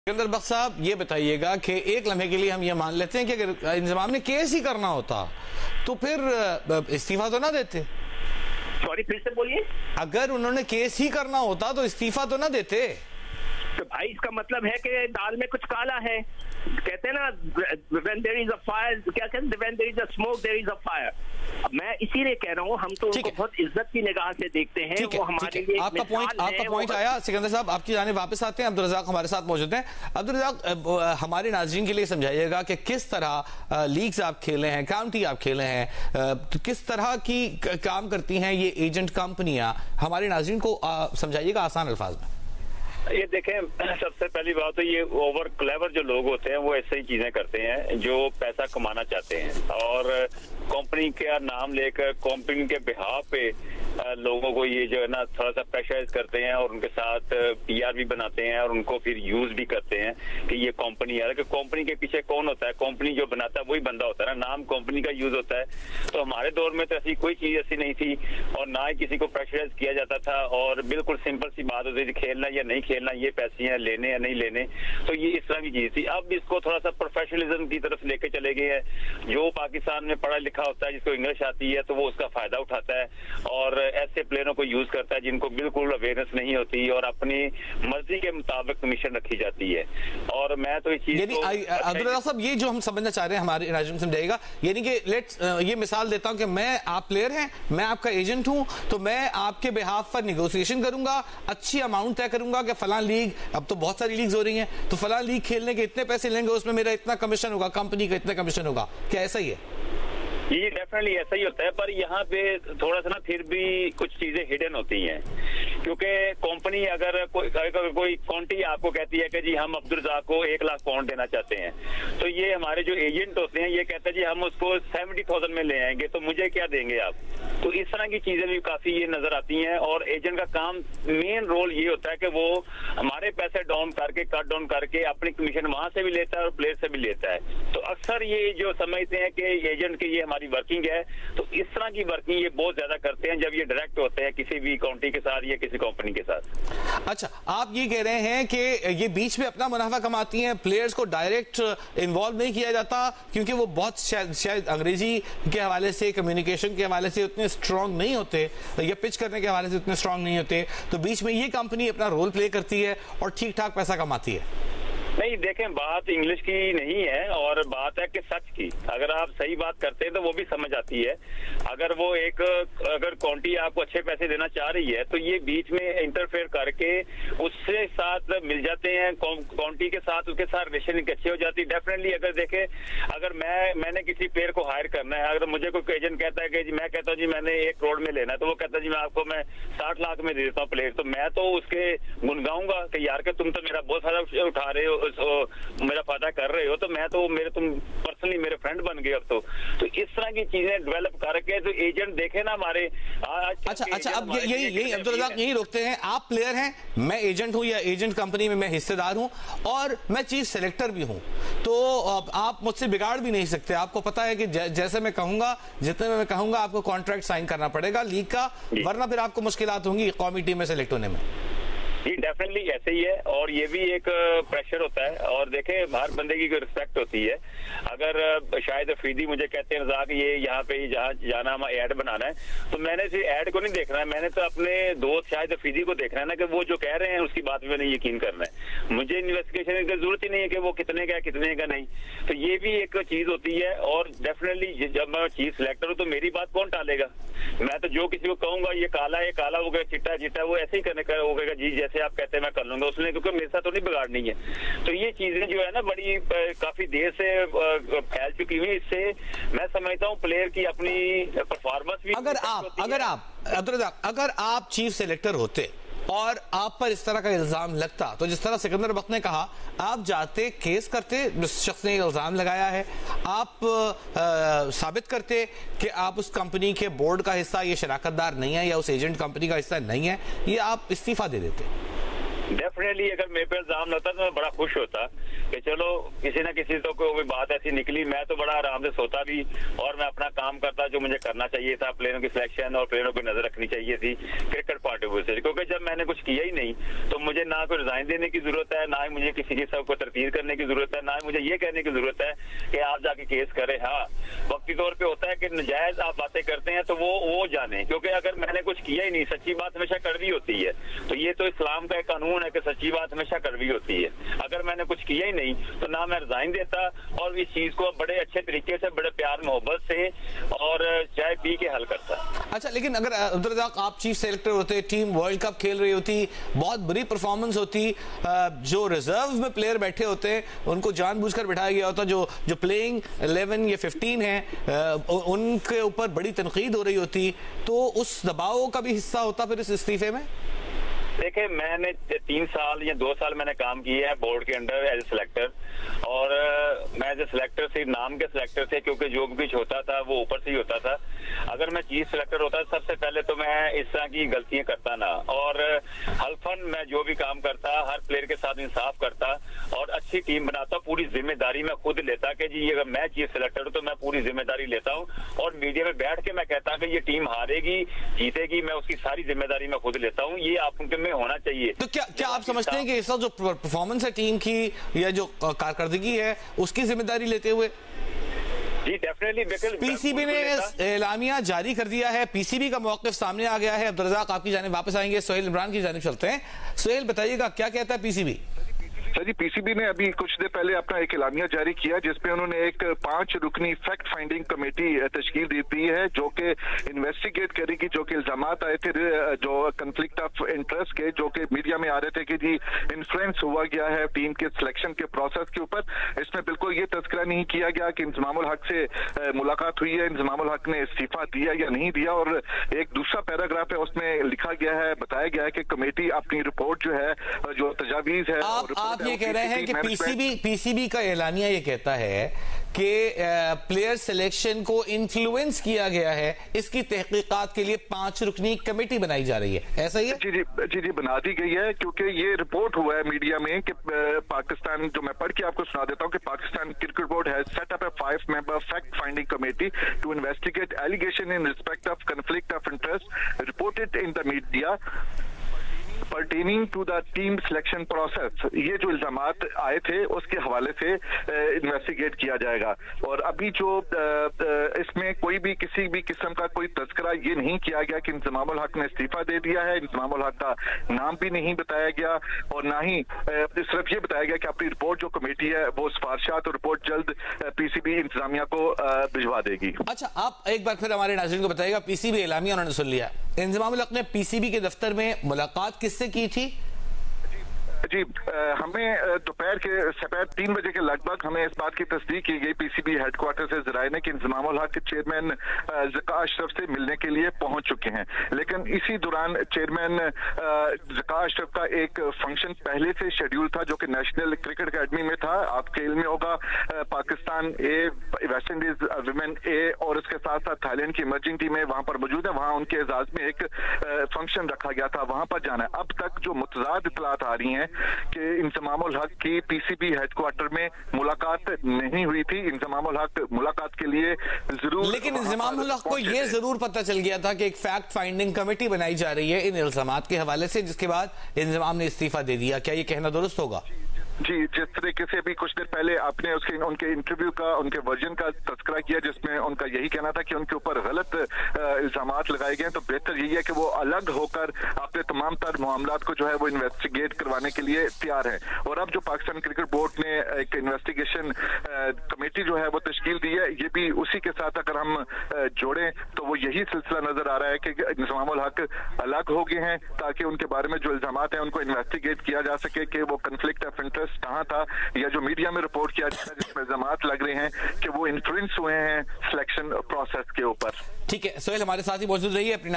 सिकंदर बख्श साहब, ये बताइएगा कि एक लम्हे के लिए हम ये मान लेते हैं कि अगर इंतजाम ने केस ही करना होता तो फिर इस्तीफा तो ना देते। सॉरी, फिर से बोलिए। अगर उन्होंने केस ही करना होता तो इस्तीफा तो ना देते। तो भाई इसका मतलब है कि दाल में कुछ काला है। कहते हैं ना, when there is a fire, क्या कहते हैं, when there is a smoke there is a fire। मैं इसीलिए कह रहा हूँ, हम तो उनको बहुत इज्जत की निगाह से देखते हैं। वो हमारे लिए आपका पॉइंट आया। सिकंदर साहब, आपकी जाने वापस आते हैं। अब्दुल रज़ाक हमारे साथ मौजूद हैं। अब्दुल रज़ाक, हमारे नाज़रीन के लिए समझाइएगा कि किस तरह लीग्स आप खेले हैं, काउंटी आप खेले हैं, तो किस तरह की काम करती हैं ये एजेंट कंपनियां, हमारे नाज़रीन को समझाइएगा आसान अल्फाज में। ये देखें, सबसे पहली बात तो ये ओवर क्लेवर जो लोग होते हैं वो ऐसे ही चीजें करते हैं जो पैसा कमाना चाहते हैं और कंपनी का नाम लेकर कंपनी के बिहाफ पे लोगों को ये जो है ना थोड़ा सा प्रेशराइज करते हैं और उनके साथ पीआर भी बनाते हैं और उनको फिर यूज भी करते हैं कि ये कंपनी है। कि कंपनी के पीछे कौन होता है? कंपनी जो बनाता है वही बंदा होता है ना, नाम कंपनी का यूज होता है। तो हमारे दौर में तो ऐसी कोई चीज ऐसी नहीं थी और ना ही किसी को प्रेशराइज किया जाता था और बिल्कुल सिंपल सी बात होती थी, खेलना या नहीं खेलना, ये पैसे हैं, लेने या नहीं लेने। तो ये इस तरह की चीज थी। अब इसको थोड़ा सा प्रोफेशनलिज्म की तरफ लेके चले गए हैं। जो पाकिस्तान में पढ़ा लिखा होता है, जिसको इंग्लिश आती है, तो वो उसका फायदा उठाता है और ऐसे प्लेयरों को यूज करता है जिनको बिल्कुल अवेयरनेस नहीं होती और अपनी मर्जी के मुताबिक कमीशन रखी जाती है। और मैं तो इस चीज अब्दुल रज़ाक साहब, ये जो हम समझना चाह रहे हैं हमारे नाज़रीन समझाइएगा, यानी कि ये मिसाल देता हूं कि मैं, आप प्लेयर हैं, मैं आपका एजेंट हूं, तो मैं आपके बिहाफ पर निगोशिएशन करूंगा, अच्छी अमाउंट तय करूंगा कि फलां लीग, अब तो बहुत सारी लीग्स हो रही हैं, तो फलां लीग खेलने के इतने पैसे लेंगे, उसमें मेरा इतना कमीशन होगा, कंपनी का इतना कमीशन होगा। क्या ऐसा ही है? ये डेफिनेटली ऐसा ही होता है, पर यहाँ पे थोड़ा सा ना फिर भी कुछ चीजें हिडन होती हैं। क्योंकि कंपनी अगर कोई काउंटी आपको कहती है कि जी हम अब्दुल रज़ाक को 1 लाख पाउंड देना चाहते हैं, तो ये हमारे जो एजेंट होते हैं ये कहते हैं जी हम उसको 70,000 में ले आएंगे, तो मुझे क्या देंगे आप? तो इस तरह की चीजें भी काफी ये नजर आती हैं और एजेंट का काम, मेन रोल ये होता है कि वो हमारे पैसे डाउन करके, कट डाउन करके अपनी कमीशन वहां से भी लेता है और प्लेयर से भी लेता है। तो अक्सर ये जो समझते हैं कि एजेंट की ये वर्किंग है, तो इस तरह की वर्किंग ये बहुत ज्यादा करते हैं जब ये डायरेक्ट होते हैं किसी भी काउंटी के साथ या किसी कंपनी के साथ। अच्छा, आप ये कह रहे हैं कि ये बीच में अपना मुनाफा कमाती हैं, प्लेयर्स को डायरेक्ट इन्वॉल्व नहीं किया जाता क्योंकि वो बहुत शायद अंग्रेजी के हवाले से, कम्युनिकेशन के हवाले से उतने स्ट्रांग नहीं होते या पिच करने के हवाले से उतने स्ट्रांग नहीं होते, तो बीच में ये कंपनी अपना रोल प्ले करती है और ठीक ठाक पैसा कमाती है। नहीं, देखें, बात इंग्लिश की नहीं है और बात है कि सच की। अगर आप सही बात करते हैं तो वो भी समझ आती है। अगर वो अगर काउंटी आपको अच्छे पैसे देना चाह रही है तो ये बीच में इंटरफेयर करके उससे साथ मिल जाते हैं, काउंटी के साथ उसके साथ रिलेशन अच्छी हो जाती है। डेफिनेटली अगर देखें, अगर मैंने किसी प्लेयर को हायर करना है, अगर मुझे कोई एजेंट कहता है कि जी मैं कहता हूँ जी मैंने 1 करोड़ में लेना है, तो वो कहता है जी मैं आपको 60 लाख में दे देता हूँ प्लेयर, तो मैं तो उसके गुनगाऊंगा कि यार कि तुम तो मेरा बहुत फायदा उठा रहे हो, मेरा फायदा कर रहे हो, तो मैं तो तुम पर्सनली मेरे फ्रेंड बन गए। अब तो इस तरह की चीजें डेवलप करके जो एजेंट देखे ना हमारे। अच्छा, अब यही अब्दुल रज़ाक यही रोकते हैं। आप प्लेयर हैं, मैं एजेंट हूं या एजेंट कंपनी में मैं हिस्सेदार हूं और मैं चीफ सेलेक्टर भी हूं, तो आप मुझसे बिगाड़ भी नहीं सकते। आपको पता है कि जैसे मैं कहूंगा, जितने में मैं कहूंगा, आपको कॉन्ट्रैक्ट साइन करना पड़ेगा लीग का, वरना फिर आपको मुश्किलात होंगी कौमी टीम में सेलेक्ट होने में। जी डेफिनेटली ऐसे ही है और ये भी एक प्रेशर होता है। और देखें, हर बंदे की रिस्पेक्ट होती है। अगर शायद अफरीदी मुझे कहते हैं रज़ाक ये यहाँ पे जाना, हम ऐड बनाना है, तो मैंने सिर्फ ऐड को नहीं देखना है, मैंने तो अपने दोस्त शायद अफरीदी को देखना है ना कि वो जो कह रहे हैं उसकी बात में मैंने यकीन करना है। मुझे इन्वेस्टिगेशन की जरूरत ही नहीं है कि वो कितने का है कितने का नहीं। तो ये भी एक चीज होती है और डेफिनेटली जब मैं चीफ सिलेक्टर हूँ तो मेरी बात कौन टालेगा? मैं तो जो किसी को कहूंगा ये काला है, काला हो गया, चिट्टा चिट्टा, वो ऐसे ही करने का होगा जी जैसे आप कहते हैं मैं कर लूंगा उसने, क्योंकि मेरे साथ तो नहीं बिगाड़नी है। तो ये चीजें जो है ना बड़ी काफी देर से फैल चुकी हुई। इससे मैं समझता हूँ प्लेयर की अपनी परफॉर्मेंस भी। अगर आप चीफ सेलेक्टर होते और आप पर इस तरह का इल्जाम लगता, तो जिस तरह सिकंदर बख्श ने कहा, आप जाते केस करते, जिस शख्स ने इल्जाम लगाया है, आप साबित करते कि आप उस कंपनी के बोर्ड का हिस्सा, ये शराकतदार नहीं है या उस एजेंट कंपनी का हिस्सा नहीं है, ये आप इस्तीफा दे देते। डेफिनेटली अगर मेरे पे इल्जाम लगता तो मैं बड़ा खुश होता कि चलो किसी ना किसी तो कोई बात ऐसी निकली। मैं तो बड़ा आराम से सोता भी और मैं अपना काम करता जो मुझे करना चाहिए था, प्लेयरों की सिलेक्शन और प्लेयरों की नजर रखनी चाहिए थी क्रिकेट पॉइंट ऑफ व्यू से। क्योंकि जब मैंने कुछ किया ही नहीं तो मुझे ना कोई रिजाइन देने की जरूरत है, ना ही मुझे किसी की सबको तरतीब करने की जरूरत है, ना ही मुझे ये कहने की जरूरत है कि आप जाके केस करें। हाँ, वक्ती तौर पे होता है कि नाजायज आप बातें करते हैं तो वो जाने, क्योंकि अगर मैंने कुछ किया ही नहीं, सच्ची बात हमेशा कड़वी होती है। तो ये तो इस्लाम का एक कानून है कि सच्ची बात हमेशा कड़वी होती है। अगर मैंने कुछ किया ही नहीं तो ना मैं रिजाइन देता और इस चीज को बड़े अच्छे तरीके से, बड़े प्यार मोहब्बत से और चाय पी के हल करता। अच्छा, लेकिन अगर अब्दुल रज़ाक आप चीफ सेलेक्टर होते, टीम वर्ल्ड कप खेल रही होती, बहुत बुरी परफॉर्मेंस होती, जो रिजर्व में प्लेयर बैठे होते उनको जानबूझकर बिठाया गया होता, जो प्लेइंग 11 या 15 है उनके ऊपर बड़ी तनकीद हो रही होती, तो उस दबाव का भी हिस्सा होता फिर इस इस्तीफे में? देखिए, मैंने 3 साल या 2 साल मैंने काम किया है बोर्ड के अंडर एज सिलेक्टर, और मैं एज सिलेक्टर सिर्फ नाम के सिलेक्टर थे, क्योंकि जो भी कुछ होता था वो ऊपर से ही होता था। अगर मैं चीफ सिलेक्टर होता सबसे पहले तो मैं इस तरह की गलतियां करता ना, और हल्फन मैं जो भी काम करता हर प्लेयर के साथ इंसाफ करता और अच्छी टीम बनाता। पूरी जिम्मेदारी मैं खुद लेता कि जी अगर मैं चीफ सिलेक्टर हूँ तो मैं पूरी जिम्मेदारी लेता हूँ, और मीडिया में बैठ के मैं कहता कि ये टीम हारेगी जीतेगी, मैं उसकी सारी जिम्मेदारी मैं खुद लेता हूँ। ये आप में होना चाहिए। तो क्या आप समझते हैं कि इस जो परफॉर्मेंस है टीम की या जो कारकर्दगी है उसकी जिम्मेदारी लेते हुए? जी डेफिनेटली, बिल्कुल। पीसीबी ने एलामिया जारी कर दिया है, पीसीबी का मौक़िफ़ सामने आ गया है। अब्दुल रज़ाक आपकी जानिब वापस आएंगे, सोहेल इमरान की जानिब चलते हैं। सोहेल बताइएगा क्या कहता है पीसीबी? सर जी, पीसीबी ने अभी कुछ देर पहले अपना एक एलामिया जारी किया जिसपे उन्होंने एक 5 रुकनी फैक्ट फाइंडिंग कमेटी तश्कील दी है जो कि इन्वेस्टिगेट करेगी जो कि इल्जामात आए थे जो कन्फ्लिक्ट ऑफ इंटरेस्ट के, जो कि मीडिया में आ रहे थे कि जी इन्फ्लुएंस हुआ गया है टीम के सिलेक्शन के प्रोसेस के ऊपर। इसमें बिल्कुल ये तस्करा नहीं किया गया कि इंजमामुल हक से मुलाकात हुई है, इंजमामुल हक ने इस्तीफा दिया या नहीं दिया। और एक दूसरा पैराग्राफ है उसमें लिखा गया है, बताया गया है कि कमेटी अपनी रिपोर्ट जो है, जो तजावीज है, आप ये कह रहे हैं कि पीसीबी का एलानिया ये कहता है कि प्लेयर सिलेक्शन को इन्फ्लुएंस किया गया है, इसकी तहकीकात के लिए 5 रुकनी कमेटी बनाई जा रही है, ऐसा ही है? जी बना दी गई है, क्योंकि ये रिपोर्ट हुआ है मीडिया में कि पाकिस्तान, जो मैं पढ़ के आपको सुना देता हूं कि Pakistan cricket board has set up a 5-member fact finding committee to investigate allegation in respect of conflict of interest reported in the media pertaining to the team selection process. ये जो इल्जामात आए थे उसके हवाले से इन्वेस्टिगेट किया जाएगा। और अभी जो इसमें कोई भी किसी भी किस्म का कोई तस्करा ये नहीं किया गया कि इंजमामुल हक ने इस्तीफा दे दिया है, इंजमामुल हक का नाम भी नहीं बताया गया, और ना ही सिर्फ ये बताया गया कि अपनी रिपोर्ट जो कमेटी है वो सिफारिशात और रिपोर्ट जल्द पीसीबी इंतजामिया को भिजवा देगी। अच्छा, आप एक बार फिर हमारे नाज़रीन को बताइएगा, पीसीबी एलामिया उन्होंने सुन लिया, इंजमामुल हक ने पीसीबी के दफ्तर में मुलाकात किससे की थी? जी हमें दोपहर के 3 बजे के लगभग हमें इस बात की तस्दीक की गई पीसीबी हेडक्वार्टर से ज़राए ने कि इंजमामुल हक के चेयरमैन ज़का अशरफ से मिलने के लिए पहुंच चुके हैं। लेकिन इसी दौरान चेयरमैन ज़का अशरफ का एक फंक्शन पहले से शेड्यूल था जो कि नेशनल क्रिकेट अकेडमी में था। आपके इल्म में होगा पाकिस्तान ए, वेस्ट इंडीज विमेन ए और उसके साथ साथ थाईलैंड की इमर्जिंग टीमें वहां पर मौजूद है। वहां उनके एजाज में एक फंक्शन रखा गया था, वहां पर जाना है। अब तक जो मुतज़ाद इत्तलात आ रही हैं कि इंजमामुल हक की पीसीबी हेडक्वार्टर में मुलाकात नहीं हुई थी। इंजमामुल हक मुलाकात के लिए जरूर, लेकिन इंजमामुल हक को यह जरूर पता चल गया था कि एक फैक्ट फाइंडिंग कमेटी बनाई जा रही है इन इल्जामात के हवाले से, जिसके बाद इंजमाम ने इस्तीफा दे दिया। क्या यह कहना दुरुस्त होगा? जी, जिस तरीके से अभी कुछ देर पहले आपने उनके इंटरव्यू का, उनके वर्जन का तस्करा किया जिसमें उनका यही कहना था कि उनके ऊपर गलत इल्जामात लगाए गए, तो बेहतर यही है कि वो अलग होकर अपने तमाम तर मामलात को जो है वो इन्वेस्टिगेट करवाने के लिए तैयार है। और अब जो पाकिस्तान क्रिकेट बोर्ड ने एक इन्वेस्टिगेशन कमेटी जो है वो तश्कील दी है, ये भी उसी के साथ अगर हम जोड़ें तो वो यही सिलसिला नजर आ रहा है कि इंजमामुल हक अलग हो गए हैं ताकि उनके बारे में जो इल्जामात हैं उनको इन्वेस्टिगेट किया जा सके कि वो कन्फ्लिक्ट ऑफ इंटरेस्ट कहां था, या जो मीडिया में रिपोर्ट किया जाता है जिसमें इल्जामात लग रहे हैं कि वो इन्फ्लुएंस हुए हैं सिलेक्शन प्रोसेस के ऊपर। ठीक है, सोहेल हमारे साथ ही मौजूद रही है अपनी